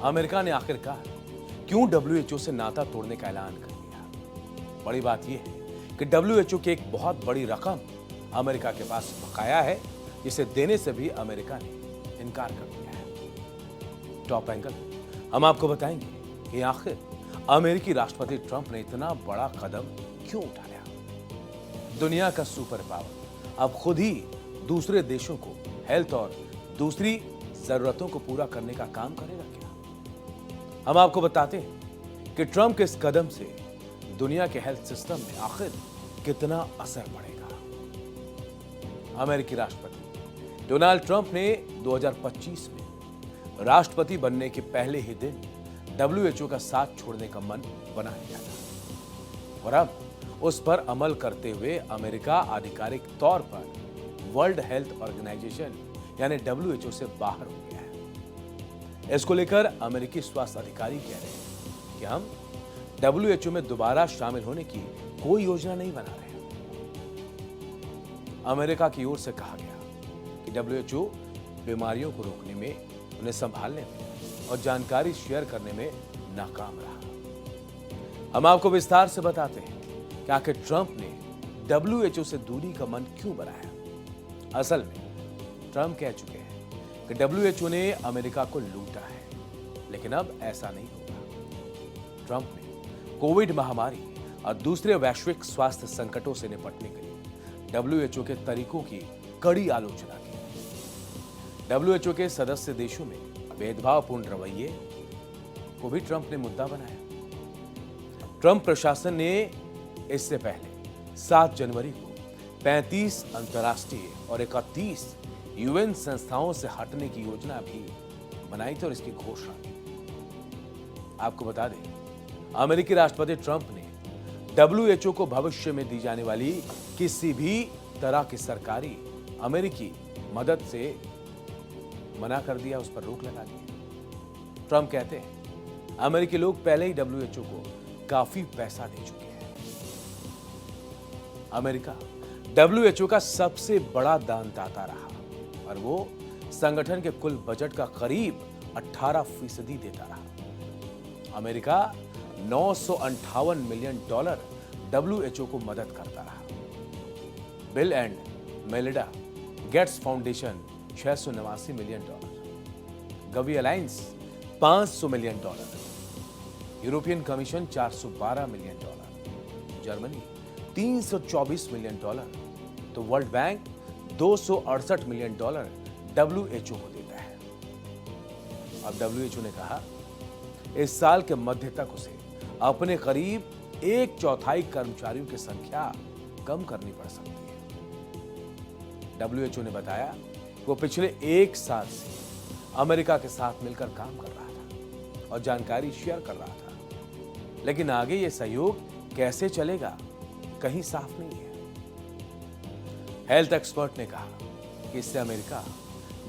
America ने आखिरकार क्यों डब्ल्यूएचओ से नाता तोड़ने का ऐलान कर दिया? बड़ी बात यह है कि डब्ल्यूएचओ की एक बहुत बड़ी रकम अमेरिका के पास बकाया है, जिसे देने से भी अमेरिका ने इनकार कर दिया है। टॉप एंगल हम आपको बताएंगे कि आखिर अमेरिकी राष्ट्रपति ट्रंप ने इतना बड़ा कदम क्यों उठाया। दुनिया का सुपर पावर अब खुद ही दूसरे देशों को हेल्थ और दूसरी जरूरतों को पूरा करने का काम करेगा क्या? हम आपको बताते हैं कि ट्रंप के इस कदम से दुनिया के हेल्थ सिस्टम में आखिर कितना असर पड़ेगा। अमेरिकी राष्ट्रपति डोनाल्ड ट्रंप ने 2025 में राष्ट्रपति बनने के पहले ही दिन डब्ल्यूएचओ का साथ छोड़ने का मन बना लिया था और अब उस पर अमल करते हुए अमेरिका आधिकारिक तौर पर वर्ल्ड हेल्थ ऑर्गेनाइजेशन यानी डब्ल्यूएचओ से बाहर हो गया है। इसको लेकर अमेरिकी स्वास्थ्य अधिकारी कह रहे हैं कि हम डब्ल्यूएचओ में दोबारा शामिल होने की कोई योजना नहीं बना रहे। अमेरिका की ओर से कहा गया कि डब्ल्यूएचओ बीमारियों को रोकने में, उन्हें संभालने में और जानकारी शेयर करने में नाकाम रहा। हम आपको विस्तार से बताते हैं कि आखिर ट्रंप ने डब्ल्यूएचओ से दूरी का मन क्यों बनाया। असल में ट्रंप कह चुके हैं कि डब्ल्यूएचओ ने अमेरिका को लूटा है, लेकिन अब ऐसा नहीं होगा। ट्रंप ने कोविड महामारी और दूसरे वैश्विक स्वास्थ्य संकटों से निपटने के लिए डब्ल्यूएचओ के तरीकों की कड़ी आलोचना की। डब्ल्यूएचओ के सदस्य देशों में भेदभावपूर्ण रवैये को भी ट्रंप ने मुद्दा बनाया। ट्रंप प्रशासन ने इससे पहले 7 जनवरी को 35 अंतर्राष्ट्रीय और 31 यूएन संस्थाओं से हटने की योजना भी बनाई थी और इसकी घोषणा की। आपको बता दें, अमेरिकी राष्ट्रपति ट्रंप ने डब्ल्यूएचओ को भविष्य में दी जाने वाली किसी भी तरह की सरकारी अमेरिकी मदद से मना कर दिया, उस पर रोक लगा दी। ट्रंप कहते हैं अमेरिकी लोग पहले ही डब्ल्यूएचओ को काफी पैसा दे चुके हैं। अमेरिका डब्ल्यूएचओ का सबसे बड़ा दानदाता रहा और वो संगठन के कुल बजट का करीब 18% देता रहा। अमेरिका $958 मिलियन डब्ल्यूएचओ को मदद करता रहा। Bill and Melinda Gates foundation $689 million, Gavi alliance $500 million, European commission $412 million, Germany $324 million, तो वर्ल्ड बैंक $268 मिलियन डब्ल्यूएचओ को देता है। अब डब्ल्यूएचओ ने कहा इस साल के मध्य तक उसे अपने करीब 1/4 कर्मचारियों की संख्या कम करनी पड़ सकती है। डब्ल्यूएचओ ने बताया कि वो पिछले 1 साल से अमेरिका के साथ मिलकर काम कर रहा था और जानकारी शेयर कर रहा था, लेकिन आगे ये सहयोग कैसे चलेगा कहीं साफ नहीं है। हेल्थ एक्सपर्ट ने कहा कि इससे अमेरिका,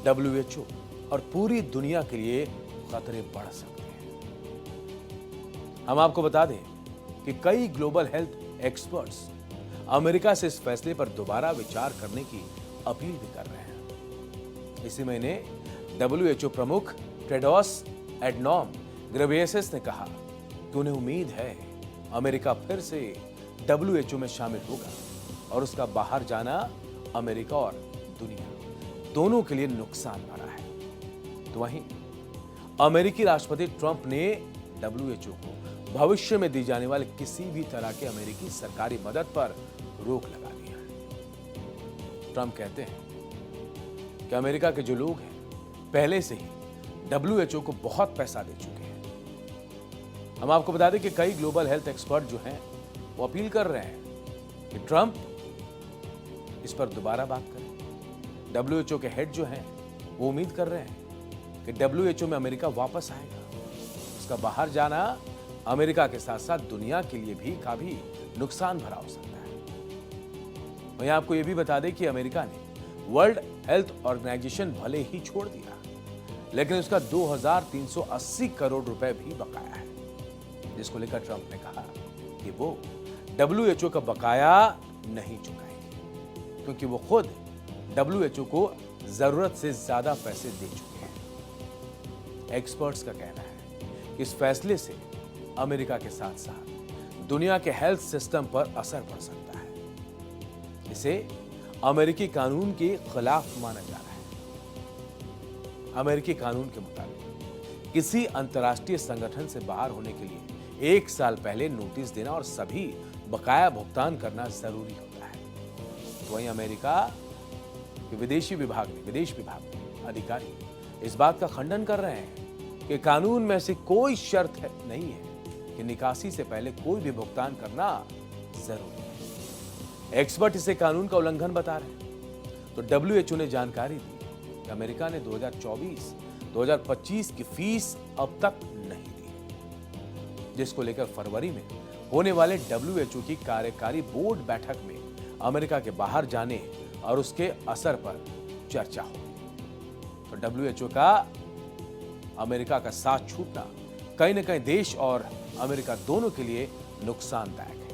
डब्ल्यूएचओ और पूरी दुनिया के लिए खतरे बढ़ सकते हैं। हम आपको बता दें कि कई ग्लोबल हेल्थ एक्सपर्ट्स अमेरिका से इस फैसले पर दोबारा विचार करने की अपील भी कर रहे हैं। इसी महीने डब्ल्यूएचओ प्रमुख टेड्रोस एडनॉम घेब्रेयेसस ने कहा कि उन्हें उम्मीद है अमेरिका फिर से डब्ल्यूएचओ में शामिल होगा और उसका बाहर जाना अमेरिका और दुनिया दोनों के लिए नुकसान भरा है। तो वहीं अमेरिकी राष्ट्रपति ट्रंप ने डब्ल्यूएचओ को भविष्य में दी जाने वाले किसी भी तरह के अमेरिकी सरकारी मदद पर रोक लगा दी है। ट्रंप कहते हैं कि अमेरिका के जो लोग हैं पहले से ही डब्ल्यूएचओ को बहुत पैसा दे चुके हैं। हम आपको बता दें कि कई ग्लोबल हेल्थ एक्सपर्ट जो हैं वो अपील कर रहे हैं कि ट्रंप इस पर दोबारा बात करें। डब्ल्यूएचओ के हेड जो हैं वो उम्मीद कर रहे हैं कि डब्ल्यूएचओ में अमेरिका वापस आएगा। उसका बाहर जाना अमेरिका के साथ साथ दुनिया के लिए भी काफी नुकसान भरा हो सकता है। वहीं आपको यह भी बता दें कि अमेरिका ने वर्ल्ड हेल्थ ऑर्गेनाइजेशन भले ही छोड़ दिया, लेकिन उसका 2380 करोड़ रुपए भी बकाया है, जिसको लेकर ट्रंप ने कहा कि वो डब्ल्यूएचओ का बकाया नहीं चुकाएंगे, क्योंकि वो खुद डब्ल्यूएचओ को जरूरत से ज्यादा पैसे दे चुके हैं। एक्सपर्ट्स का कहना है इस फैसले से अमेरिका के साथ साथ दुनिया के हेल्थ सिस्टम पर असर पड़ सकता है। इसे अमेरिकी कानून के खिलाफ माना जा रहा है। अमेरिकी कानून के मुताबिक किसी अंतर्राष्ट्रीय संगठन से बाहर होने के लिए 1 साल पहले नोटिस देना और सभी बकाया भुगतान करना जरूरी होता है। तो वहीं अमेरिका के विदेश विभाग के अधिकारी इस बात का खंडन कर रहे हैं कि कानून में ऐसी कोई शर्त नहीं है कि निकासी से पहले कोई भी भुगतान करना जरूरी है। एक्सपर्ट इसे कानून का उल्लंघन बता रहे हैं। तो डब्ल्यूएचओ ने जानकारी दी कि अमेरिका ने 2024-2025 की फीस अब तक नहीं दी, जिसको लेकर फरवरी में होने वाले डब्ल्यूएचओ की कार्यकारी बोर्ड बैठक में अमेरिका के बाहर जाने और उसके असर पर चर्चा होगी। तो डब्ल्यूएचओ का अमेरिका का साथ छूटना कहीं न कहीं देश और अमेरिका दोनों के लिए नुकसानदायक है।